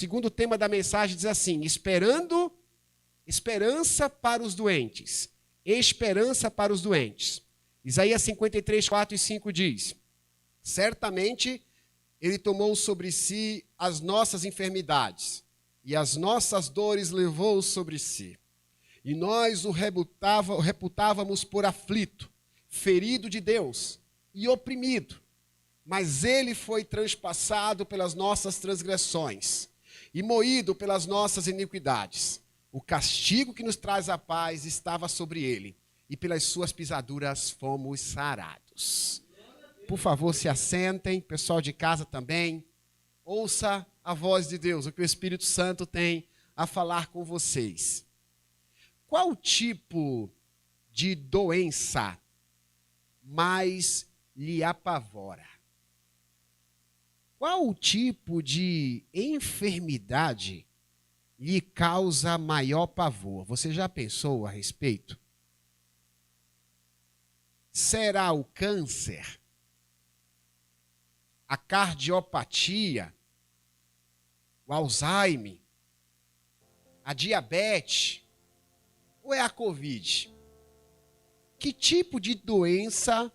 segundo tema da mensagem diz assim: esperança para os doentes. Esperança para os doentes. Isaías 53, 4 e 5 diz: certamente ele tomou sobre si as nossas enfermidades, e as nossas dores levou sobre si. E nós o reputávamos por aflito, ferido de Deus e oprimido. Mas ele foi transpassado pelas nossas transgressões e moído pelas nossas iniquidades. O castigo que nos traz a paz estava sobre ele, e pelas suas pisaduras fomos sarados. Por favor, se assentem, pessoal de casa também. Ouça a voz de Deus, o que o Espírito Santo tem a falar com vocês. Qual tipo de doença mais lhe apavora? Qual tipo de enfermidade lhe causa maior pavor? Você já pensou a respeito? Será o câncer? A cardiopatia? O Alzheimer? A diabetes? Ou é a Covid? Que tipo de doença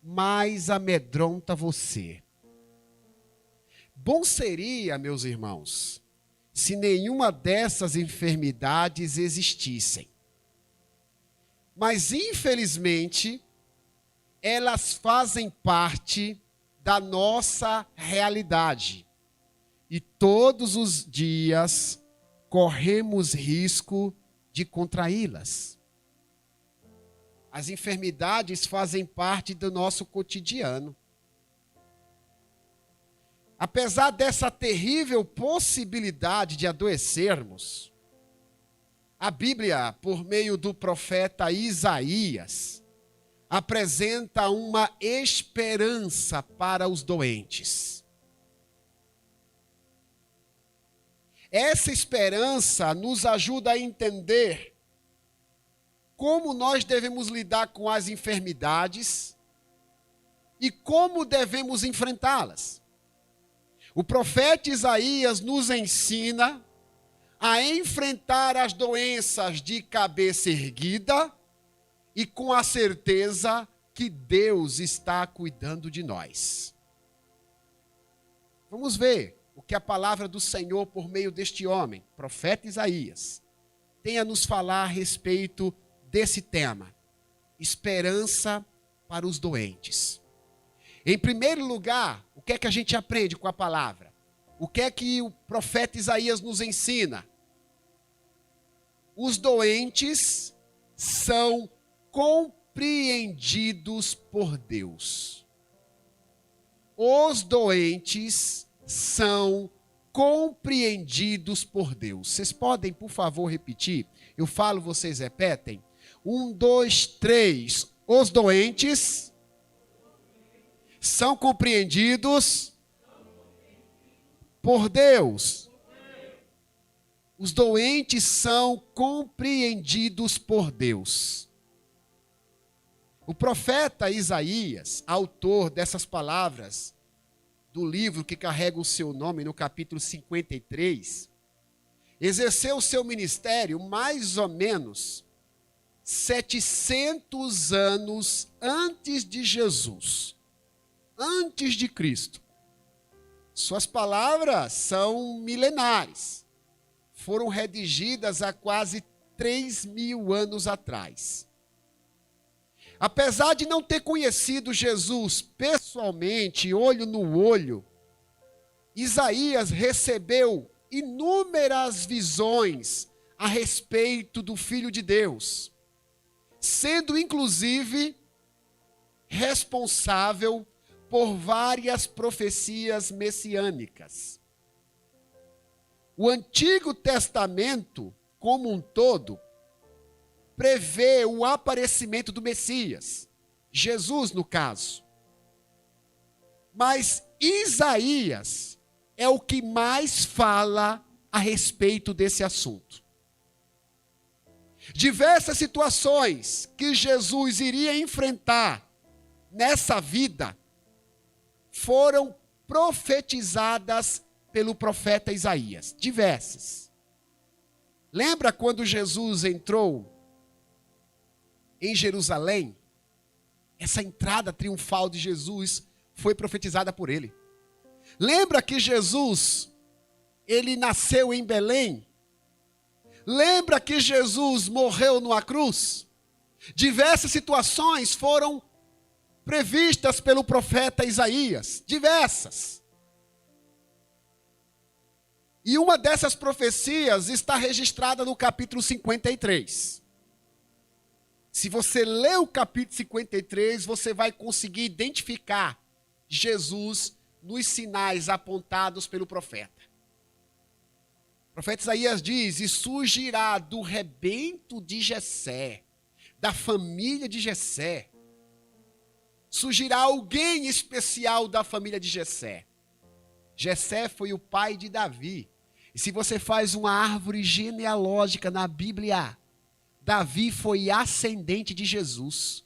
mais amedronta você? Bom seria, meus irmãos, se nenhuma dessas enfermidades existissem. Mas, infelizmente, elas fazem parte da nossa realidade. E todos os dias corremos risco de contraí-las. As enfermidades fazem parte do nosso cotidiano. Apesar dessa terrível possibilidade de adoecermos, a Bíblia, por meio do profeta Isaías, apresenta uma esperança para os doentes. Essa esperança nos ajuda a entender como nós devemos lidar com as enfermidades e como devemos enfrentá-las. O profeta Isaías nos ensina a enfrentar as doenças de cabeça erguida e com a certeza que Deus está cuidando de nós. Vamos ver o que a palavra do Senhor, por meio deste homem, profeta Isaías, tem a nos falar a respeito desse tema: esperança para os doentes. Em primeiro lugar, o que é que a gente aprende com a palavra? O que é que o profeta Isaías nos ensina? Os doentes são compreendidos por Deus. Os doentes são compreendidos por Deus. Vocês podem, por favor, repetir? Eu falo, vocês repetem. 1, 2, 3. Os doentes são compreendidos por Deus. Os doentes são compreendidos por Deus. O profeta Isaías, autor dessas palavras, do livro que carrega o seu nome, no capítulo 53, exerceu o seu ministério mais ou menos 700 anos antes de Jesus, antes de Cristo. Suas palavras são milenares, foram redigidas há quase 3.000 anos atrás. Apesar de não ter conhecido Jesus pessoalmente, olho no olho, Isaías recebeu inúmeras visões a respeito do Filho de Deus, sendo inclusive responsável por várias profecias messiânicas. O Antigo Testamento, como um todo, prevê o aparecimento do Messias, Jesus no caso. Mas Isaías é o que mais fala a respeito desse assunto. Diversas situações que Jesus iria enfrentar nessa vida foram profetizadas pelo profeta Isaías. Diversas. Lembra quando Jesus entrou em Jerusalém? Essa entrada triunfal de Jesus foi profetizada por ele. Lembra que Jesus, ele nasceu em Belém? Lembra que Jesus morreu numa cruz? Diversas situações foram previstas pelo profeta Isaías. Diversas. E uma dessas profecias está registrada no capítulo 53. Se você ler o capítulo 53, você vai conseguir identificar Jesus nos sinais apontados pelo profeta. O profeta Isaías diz: e surgirá do rebento de Jessé, da família de Jessé, surgirá alguém especial da família de Jessé. Jessé foi o pai de Davi. E se você faz uma árvore genealógica na Bíblia, Davi foi ascendente de Jesus.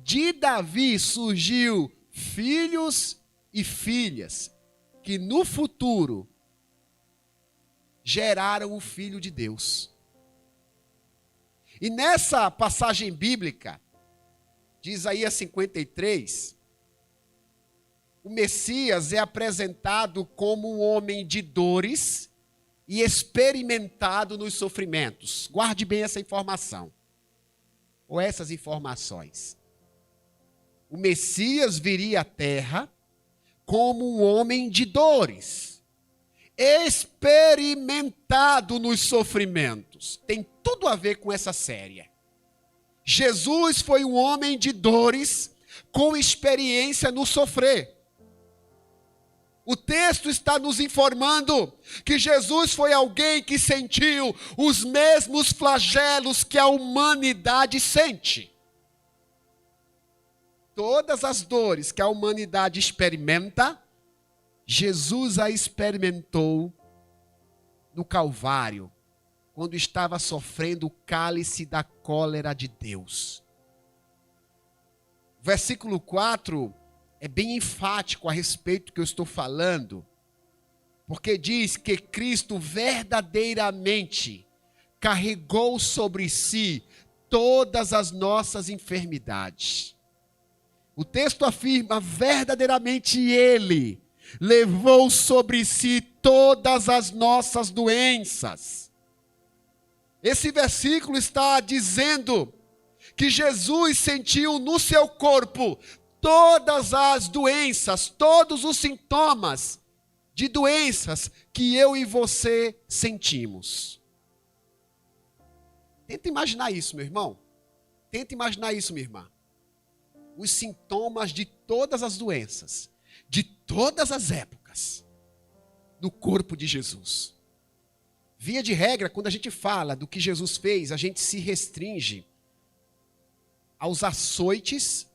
De Davi surgiu filhos e filhas, que no futuro geraram o Filho de Deus. E nessa passagem bíblica, de Isaías 53, o Messias é apresentado como um homem de dores e experimentado nos sofrimentos. Guarde bem essa informação, ou essas informações. O Messias viria à terra como um homem de dores, experimentado nos sofrimentos. Tem tudo a ver com essa série. Jesus foi um homem de dores, com experiência no sofrer. O texto está nos informando que Jesus foi alguém que sentiu os mesmos flagelos que a humanidade sente. Todas as dores que a humanidade experimenta, Jesus a experimentou no Calvário, quando estava sofrendo o cálice da cólera de Deus. Versículo 4 é bem enfático a respeito do que eu estou falando, porque diz que Cristo verdadeiramente carregou sobre si todas as nossas enfermidades. O texto afirma: verdadeiramente Ele levou sobre si todas as nossas doenças. Esse versículo está dizendo que Jesus sentiu no seu corpo todas as doenças, todos os sintomas de doenças que eu e você sentimos. Tenta imaginar isso, meu irmão. Tenta imaginar isso, minha irmã. Os sintomas de todas as doenças, de todas as épocas, no corpo de Jesus. Via de regra, quando a gente fala do que Jesus fez, a gente se restringe aos açoites,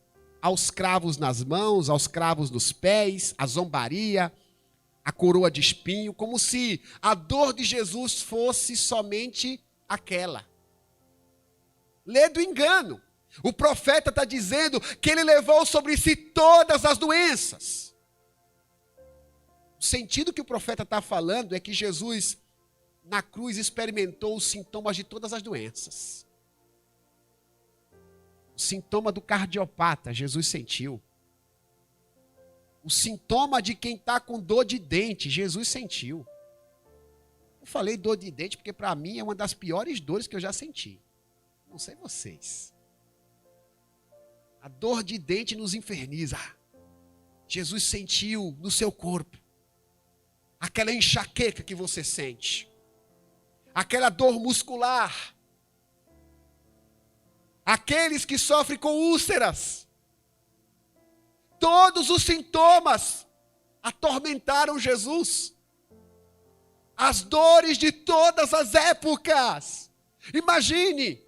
aos cravos nas mãos, aos cravos nos pés, a zombaria, a coroa de espinho, como se a dor de Jesus fosse somente aquela. Lê do engano. O profeta está dizendo que ele levou sobre si todas as doenças. O sentido que o profeta está falando é que Jesus, na cruz, experimentou os sintomas de todas as doenças. O sintoma do cardiopata, Jesus sentiu. O sintoma de quem está com dor de dente, Jesus sentiu. Eu falei dor de dente porque para mim é uma das piores dores que eu já senti. Não sei vocês. A dor de dente nos inferniza. Jesus sentiu no seu corpo aquela enxaqueca que você sente, aquela dor muscular. Aqueles que sofrem com úlceras, todos os sintomas atormentaram Jesus. As dores de todas as épocas. Imagine,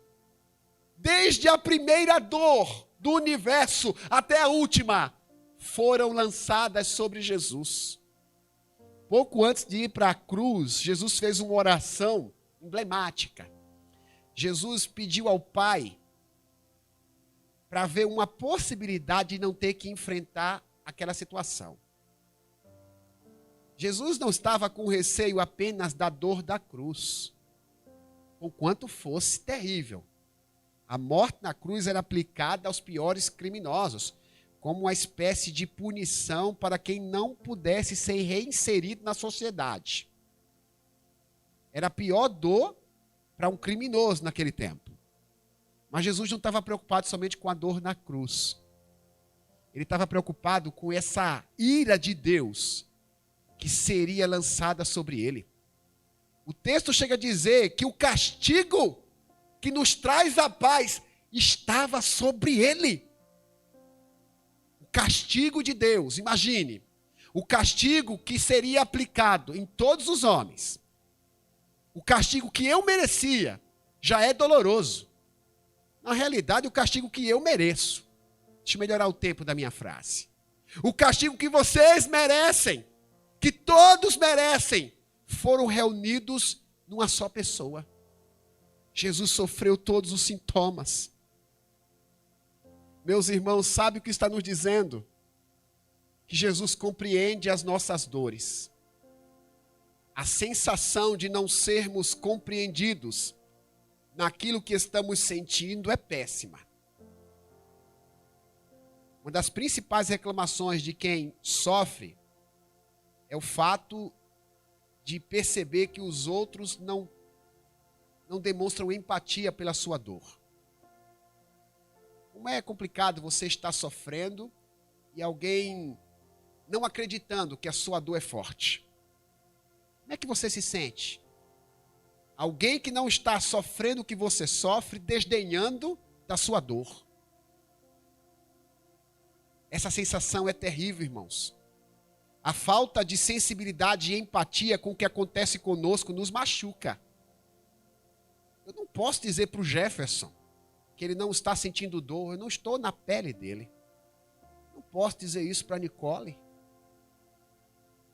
desde a primeira dor do universo até a última, foram lançadas sobre Jesus. Pouco antes de ir para a cruz, Jesus fez uma oração emblemática. Jesus pediu ao Pai para ver uma possibilidade de não ter que enfrentar aquela situação. Jesus não estava com receio apenas da dor da cruz, conquanto fosse terrível. A morte na cruz era aplicada aos piores criminosos, como uma espécie de punição para quem não pudesse ser reinserido na sociedade. Era a pior dor para um criminoso naquele tempo. Mas Jesus não estava preocupado somente com a dor na cruz. Ele estava preocupado com essa ira de Deus que seria lançada sobre ele. O texto chega a dizer que o castigo que nos traz a paz estava sobre ele. O castigo de Deus, imagine, o castigo que seria aplicado em todos os homens. O castigo que eu merecia já é doloroso. Na realidade, o castigo que eu mereço. Deixa eu melhorar o tempo da minha frase. O castigo que vocês merecem, que todos merecem, foram reunidos numa só pessoa. Jesus sofreu todos os sintomas. Meus irmãos, sabe o que está nos dizendo? Que Jesus compreende as nossas dores. A sensação de não sermos compreendidos naquilo que estamos sentindo é péssima. Uma das principais reclamações de quem sofre é o fato de perceber que os outros não demonstram empatia pela sua dor. Como é complicado você estar sofrendo e alguém não acreditando que a sua dor é forte. Como é que você se sente? Alguém que não está sofrendo o que você sofre, desdenhando da sua dor. Essa sensação é terrível, irmãos. A falta de sensibilidade e empatia com o que acontece conosco nos machuca. Eu não posso dizer para o Jefferson que ele não está sentindo dor. Eu não estou na pele dele. Não posso dizer isso para a Nicole.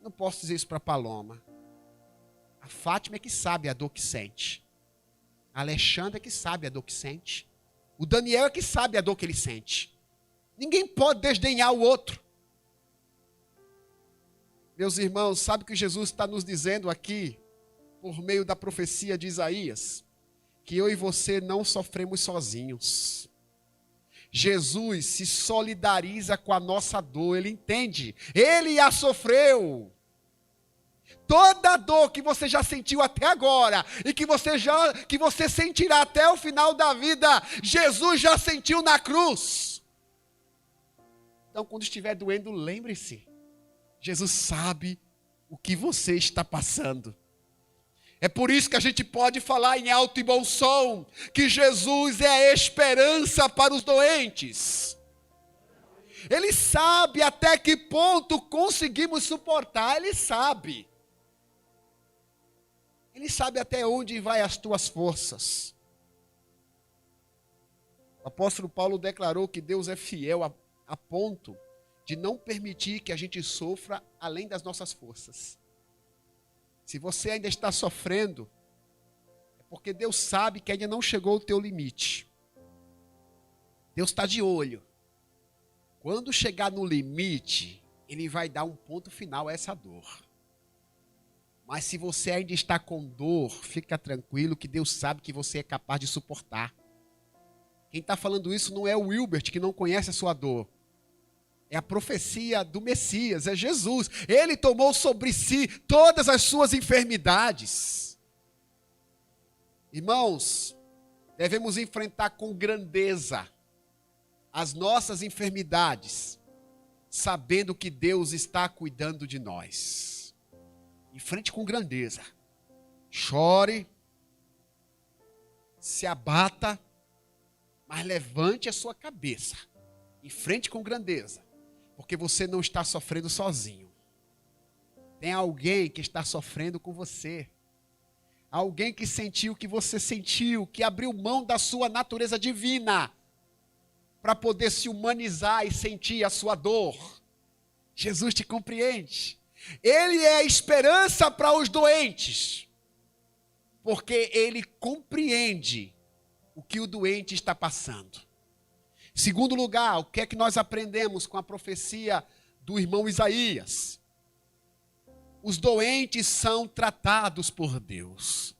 Não posso dizer isso para a Paloma. A Fátima é que sabe a dor que sente. A Alexandra é que sabe a dor que sente. O Daniel é que sabe a dor que ele sente. Ninguém pode desdenhar o outro. Meus irmãos, sabe o que Jesus está nos dizendo aqui, por meio da profecia de Isaías? Que eu e você não sofremos sozinhos. Jesus se solidariza com a nossa dor, ele entende. Ele a sofreu. Toda a dor que você já sentiu até agora e que você sentirá até o final da vida, Jesus já sentiu na cruz. Então, quando estiver doendo, lembre-se. Jesus sabe o que você está passando. É por isso que a gente pode falar em alto e bom som que Jesus é a esperança para os doentes. Ele sabe até que ponto conseguimos suportar, ele sabe. Ele sabe até onde vai as tuas forças. O apóstolo Paulo declarou que Deus é fiel a ponto de não permitir que a gente sofra além das nossas forças. Se você ainda está sofrendo, é porque Deus sabe que ainda não chegou o teu limite. Deus está de olho. Quando chegar no limite, Ele vai dar um ponto final a essa dor. Mas se você ainda está com dor, fica tranquilo que Deus sabe que você é capaz de suportar. Quem está falando isso não é o Wilbert, que não conhece a sua dor. É a profecia do Messias, é Jesus. Ele tomou sobre si todas as suas enfermidades. Irmãos, devemos enfrentar com grandeza as nossas enfermidades, sabendo que Deus está cuidando de nós. Enfrente com grandeza. Chore, se abata, mas levante a sua cabeça. Enfrente com grandeza. Porque você não está sofrendo sozinho. Tem alguém que está sofrendo com você. Alguém que sentiu o que você sentiu, que abriu mão da sua natureza divina para poder se humanizar e sentir a sua dor. Jesus te compreende. Ele é a esperança para os doentes, porque ele compreende o que o doente está passando. Segundo lugar, o que é que nós aprendemos com a profecia do irmão Isaías? os doentes são tratados por Deus.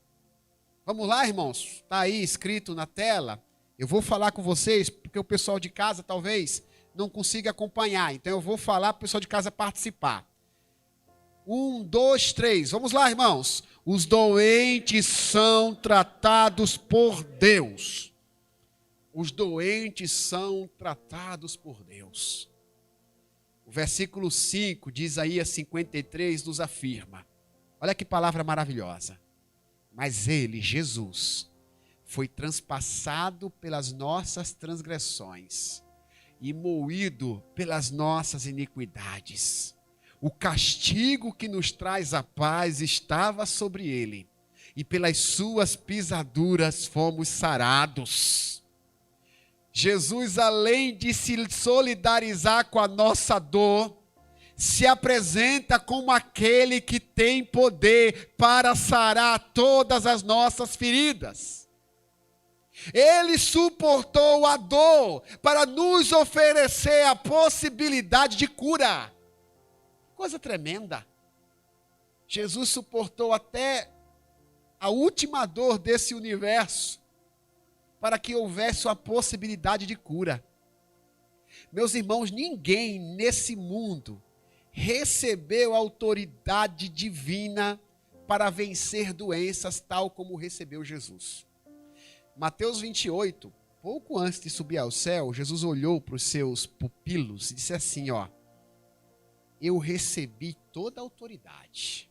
Vamos lá, irmãos? Está aí escrito na tela. Eu vou falar com vocês, porque o pessoal de casa talvez não consiga acompanhar. Então eu vou falar para o pessoal de casa participar. 1, 2, 3. Vamos lá, irmãos. Os doentes são tratados por Deus. Os doentes são tratados por Deus. O versículo 5 de Isaías 53 nos afirma. Olha que palavra maravilhosa. Mas ele, Jesus, foi transpassado pelas nossas transgressões e moído pelas nossas iniquidades. O castigo que nos traz a paz estava sobre ele, e pelas suas pisaduras fomos sarados. Jesus, além de se solidarizar com a nossa dor, se apresenta como aquele que tem poder para sarar todas as nossas feridas. Ele suportou a dor para nos oferecer a possibilidade de cura. Coisa tremenda. Jesus suportou até a última dor desse universo para que houvesse a possibilidade de cura. Meus irmãos, ninguém nesse mundo recebeu autoridade divina para vencer doenças tal como recebeu Jesus. Mateus 28, pouco antes de subir ao céu, Jesus olhou para os seus pupilos e disse assim, ó: eu recebi toda a autoridade.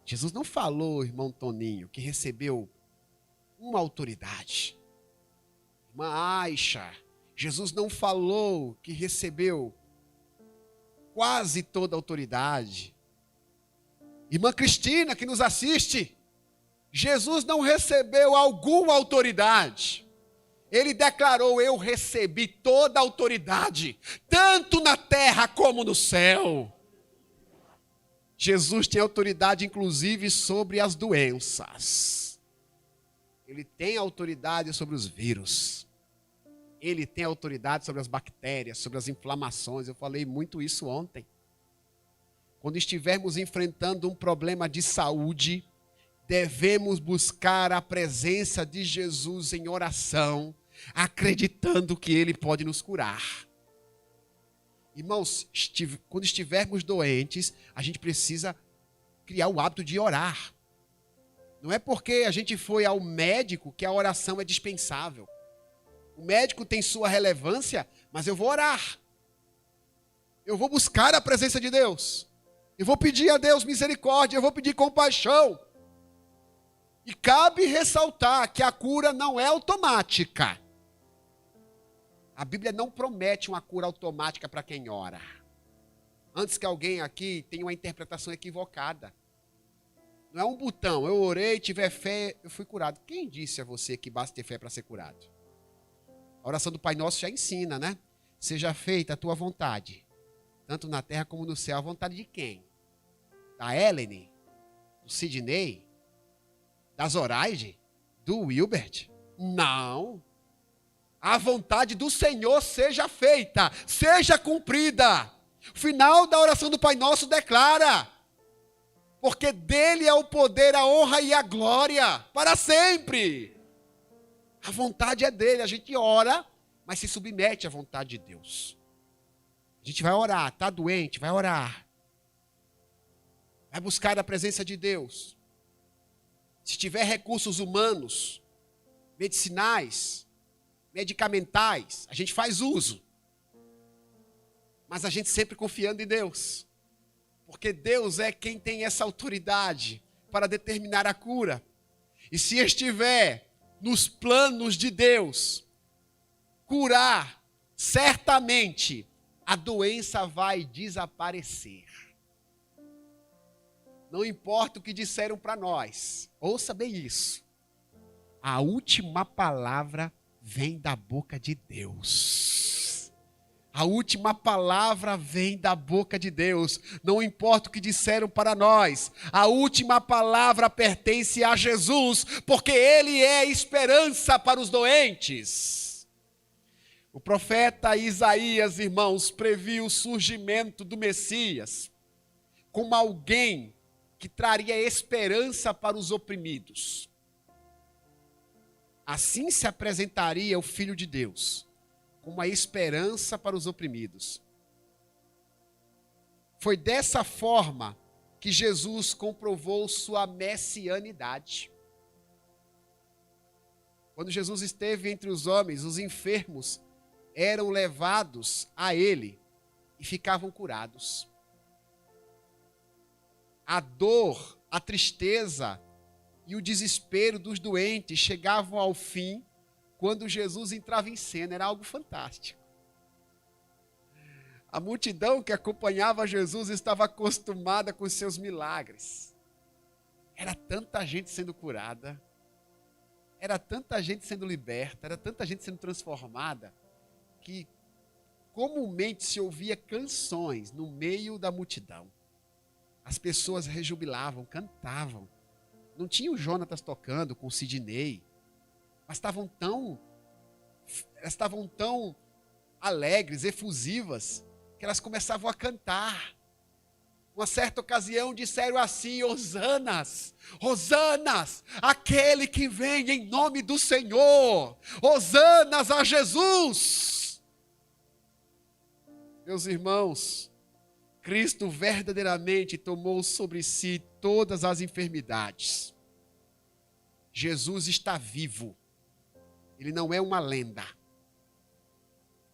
Jesus não falou, irmão Toninho, que recebeu uma autoridade. Irmã Aixa, Jesus não falou que recebeu quase toda a autoridade. Irmã Cristina, que nos assiste, Jesus não recebeu alguma autoridade. Ele declarou, eu recebi toda a autoridade, tanto na terra como no céu. Jesus tem autoridade, inclusive, sobre as doenças. Ele tem autoridade sobre os vírus. Ele tem autoridade sobre as bactérias, sobre as inflamações. Eu falei muito isso ontem. Quando estivermos enfrentando um problema de saúde, devemos buscar a presença de Jesus em oração, acreditando que Ele pode nos curar. Irmãos, quando estivermos doentes, a gente precisa criar o hábito de orar. Não é porque a gente foi ao médico que a oração é dispensável. O médico tem sua relevância, mas eu vou orar. Eu vou buscar a presença de Deus. Eu vou pedir a Deus misericórdia, eu vou pedir compaixão. E cabe ressaltar que a cura não é automática. A Bíblia não promete uma cura automática para quem ora. Antes que alguém aqui tenha uma interpretação equivocada. Não é um botão, eu orei, tiver fé, eu fui curado. Quem disse a você que basta ter fé para ser curado? A oração do Pai Nosso já ensina, né? Seja feita a tua vontade, tanto na terra como no céu. A vontade de quem? Da Ellen? Do Sidney? Da Zoraide? Do Wilbert? Não. A vontade do Senhor seja feita, seja cumprida. O final da oração do Pai Nosso declara, porque dele é o poder, a honra e a glória, para sempre. A vontade é dele, a gente ora, mas se submete à vontade de Deus. A gente vai orar, está doente, vai orar. Vai buscar a presença de Deus. Se tiver recursos humanos, medicinais, medicamentais, a gente faz uso. Mas a gente sempre confiando em Deus. Porque Deus é quem tem essa autoridade para determinar a cura. E se estiver nos planos de Deus, curar, certamente a doença vai desaparecer. Não importa o que disseram para nós, ouça bem isso. A última palavra vem da boca de Deus. A última palavra vem da boca de Deus. Não importa o que disseram para nós. A última palavra pertence a Jesus, porque Ele é esperança para os doentes. O profeta Isaías, irmãos, previu o surgimento do Messias. como alguém que traria esperança para os oprimidos. Assim se apresentaria o Filho de Deus, como a esperança para os oprimidos. Foi dessa forma que Jesus comprovou sua messianidade. Quando Jesus esteve entre os homens, os enfermos eram levados a ele e ficavam curados. A dor, a tristeza e o desespero dos doentes chegavam ao fim quando Jesus entrava em cena. Era algo fantástico. A multidão que acompanhava Jesus estava acostumada com seus milagres. Era tanta gente sendo curada, era tanta gente sendo liberta, era tanta gente sendo transformada, que comumente se ouvia canções no meio da multidão. As pessoas rejubilavam, cantavam. Não tinha o Jonatas tocando com o Sidney, mas estavam tão alegres, efusivas, que elas começavam a cantar. Uma certa ocasião disseram assim: Hosanas, Hosanas, aquele que vem em nome do Senhor, Hosanas a Jesus. Meus irmãos, Cristo verdadeiramente tomou sobre si todas as enfermidades. Jesus está vivo. Ele não é uma lenda.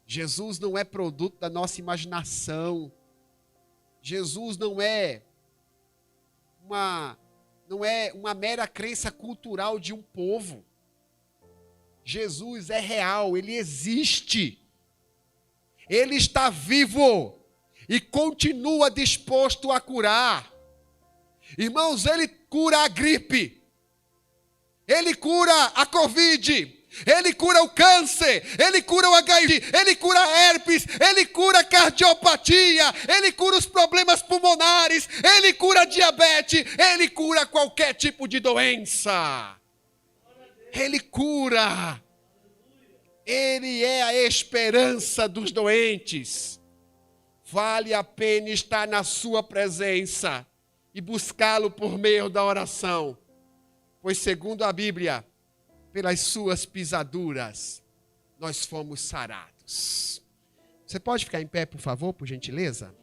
Jesus não é produto da nossa imaginação. Jesus não é uma mera crença cultural de um povo. Jesus é real, ele existe. Ele está vivo e continua disposto a curar. Irmãos, ele cura a gripe. Ele cura a Covid. Ele cura o câncer, ele cura o HIV, ele cura a herpes, ele cura a cardiopatia, ele cura os problemas pulmonares, ele cura a diabetes, ele cura qualquer tipo de doença. Ele cura. Ele é a esperança dos doentes. Vale a pena estar na sua presença e buscá-lo por meio da oração. Pois segundo a Bíblia, pelas suas pisaduras, nós fomos sarados. Você pode ficar em pé, por favor, por gentileza?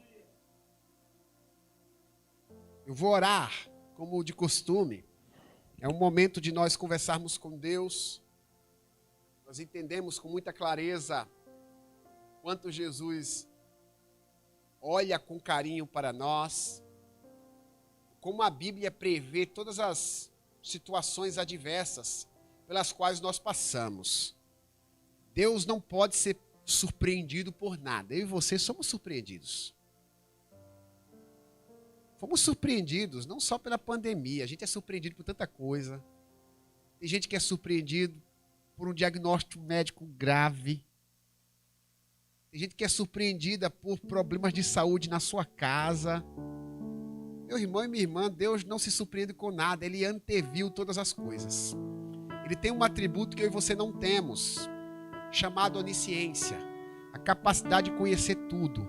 Eu vou orar, como de costume. É um momento de nós conversarmos com Deus. Nós entendemos com muita clareza quanto Jesus olha com carinho para nós. Como a Bíblia prevê todas as situações adversas pelas quais nós passamos. Deus não pode ser surpreendido por nada. Eu e você somos surpreendidos. Fomos surpreendidos não só pela pandemia, a gente é surpreendido por tanta coisa. Tem gente que é surpreendido por um diagnóstico médico grave. Tem gente que é surpreendida por problemas de saúde na sua casa. Meu irmão e minha irmã, Deus não se surpreende com nada, Ele anteviu todas as coisas. Ele tem um atributo que eu e você não temos, chamado onisciência, a capacidade de conhecer tudo.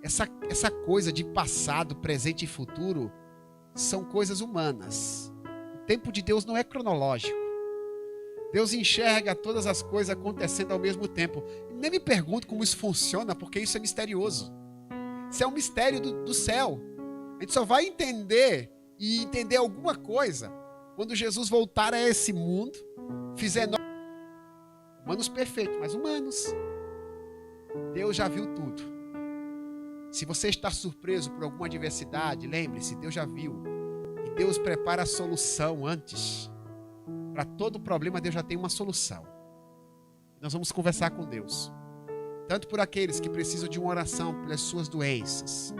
Essa coisa de passado, presente e futuro são coisas humanas. O tempo de Deus não é cronológico. Deus enxerga todas as coisas acontecendo ao mesmo tempo. Nem me pergunto como isso funciona, porque isso é misterioso. Isso é um mistério do céu. A gente só vai entender e entender alguma coisa quando Jesus voltar a esse mundo, fizer nós humanos perfeitos, mas humanos. Deus já viu tudo. Se você está surpreso por alguma adversidade, lembre-se, Deus já viu. E Deus prepara a solução antes. Para todo problema, Deus já tem uma solução. Nós vamos conversar com Deus. Tanto por aqueles que precisam de uma oração pelas suas doenças,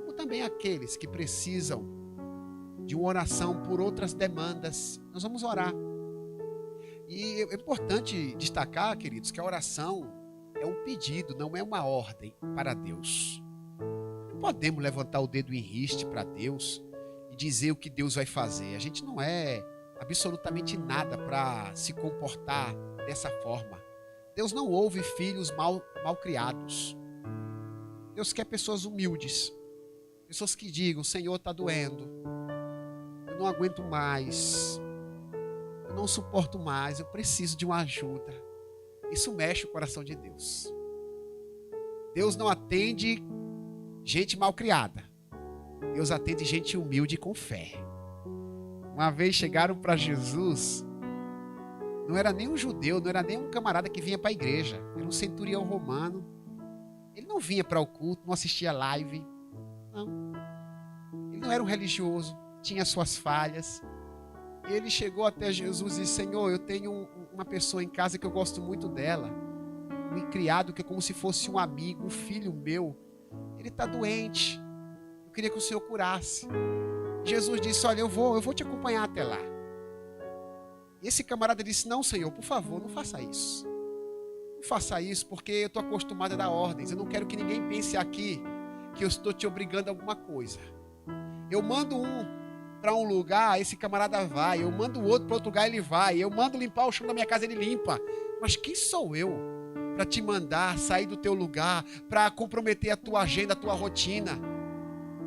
como também aqueles que precisam de uma oração por outras demandas. Nós vamos orar. E é importante destacar, queridos, que a oração é um pedido, não é uma ordem para Deus. Não podemos levantar o dedo em riste para Deus e dizer o que Deus vai fazer. A gente não é absolutamente nada para se comportar dessa forma. Deus não ouve filhos mal criados. Deus quer pessoas humildes. Pessoas que digam, Senhor, está doendo. Eu não aguento mais. Eu não suporto mais. Eu preciso de uma ajuda. Isso mexe o coração de Deus. Deus não atende gente mal criada. Deus atende gente humilde e com fé. Uma vez chegaram para Jesus, não era nem um judeu, não era nem um camarada que vinha para a igreja, era um centurião romano. Ele não vinha para o culto, não assistia live, não. Ele não era um religioso, tinha suas falhas. E ele chegou até Jesus e disse, Senhor, eu tenho uma pessoa em casa que eu gosto muito dela, um criado que é como se fosse um amigo, um filho meu. Ele está doente, eu queria que o Senhor curasse. Jesus disse, olha, eu vou te acompanhar até lá. E esse camarada disse, não, Senhor, por favor, não faça isso. Não faça isso, porque eu estou acostumado a dar ordens. Eu não quero que ninguém pense aqui que eu estou te obrigando a alguma coisa. Eu mando um para um lugar, esse camarada vai. Eu mando o outro para outro lugar, ele vai. Eu mando limpar o chão da minha casa, ele limpa. Mas quem sou eu para te mandar sair do teu lugar, para comprometer a tua agenda, a tua rotina?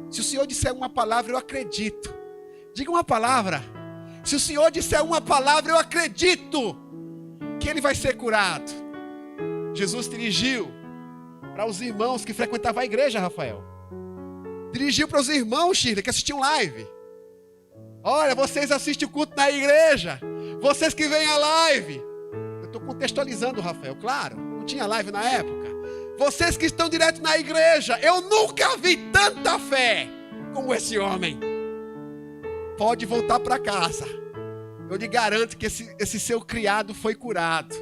Se o Senhor disser uma palavra, eu acredito. Diga uma palavra. Se o Senhor disser uma palavra, eu acredito que ele vai ser curado. Jesus dirigiu para os irmãos que frequentavam a igreja, Rafael. Dirigiu para os irmãos, Shirley, que assistiam live. Olha, vocês assistem o culto na igreja. Vocês que vêm à live. Eu estou contextualizando, Rafael, claro. Não tinha live na época. Vocês que estão direto na igreja, eu nunca vi tanta fé como esse homem. Pode voltar para casa. Eu lhe garanto que esse seu criado foi curado.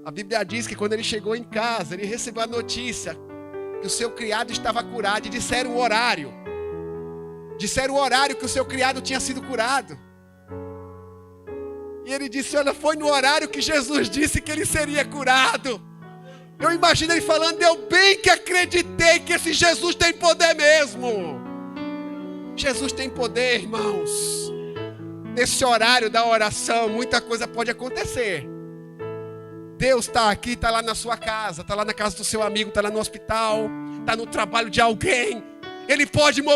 A Bíblia diz que quando ele chegou em casa, ele recebeu a notícia que o seu criado estava curado. E disseram o horário. Disseram o horário que o seu criado tinha sido curado. E ele disse, olha, foi no horário que Jesus disse que ele seria curado. Eu imagino ele falando, eu bem que acreditei que esse Jesus tem poder mesmo. Jesus tem poder, irmãos. Nesse horário da oração, muita coisa pode acontecer. Deus está aqui, está lá na sua casa, está lá na casa do seu amigo, está lá no hospital, está no trabalho de alguém. Ele pode mover